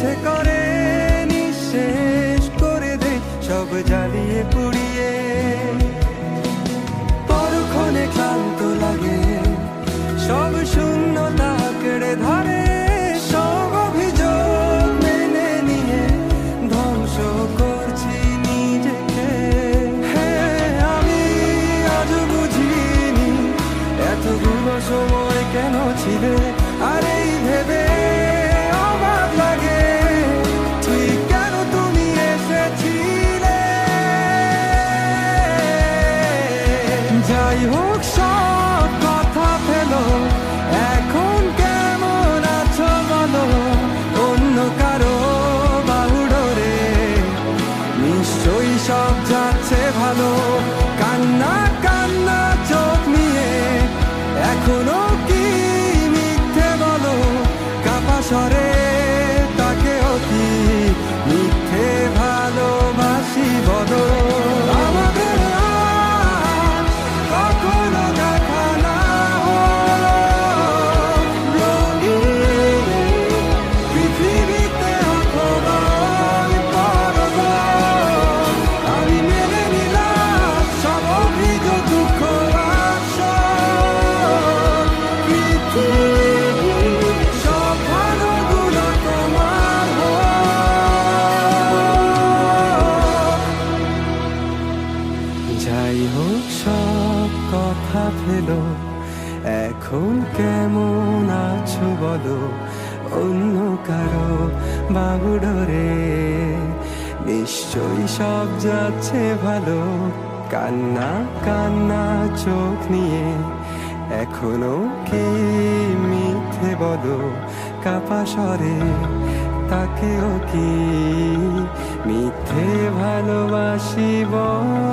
ইচ্ছে করে নিঃশেষ করে দে সব জ্বালিয়ে পুড়িয়ে। পরক্ষণে ক্লান্ত লাগে, সব শূন্যতা কেড়ে ধরে, সব অভিযোগ মেনে নিয়ে ধ্বংস করছি নিজেকে। হ্যাঁ, আমি আজ বুঝিনি এতগুলো সময় কেন ছিলে, আর এই ভেবে অবাক লাগে তুই কেন তুমি এসেছিলে। যাই হোক সব কথা ফেলো, এখন কেমন আছো বলো, অন্য কারো বাহুডোরে নিশ্চয়ই সব যাচ্ছে ভালো। কান্না কান্না চোখ নিয়ে এখনো কি মিথ্যে বলো, কাপা স্বরে তাকেও কি মিথ্যে ভালোবাসি বলো। আমাদের আর কখনো দেখা না হলো, রঙিন পৃথিবীতে অথবা পরব। আমি মেনে নিলাম সব অভিযোগ, দুঃখ আর শোক। পৃথিবীর সব ভালোগুলো তোমার হোক। যাই হোক সব কথা ফেলো, এখন কেমন আছো বলো, অন্য কারো বাহুডোরে নিশ্চয়ই সব যাচ্ছে ভালো। কান্না কান্না চোখ নিয়ে এখনো কি মিথ্যে বলো, কাপা স্বরে তাকেও কি মিথ্যে ভালোবাসি বলো।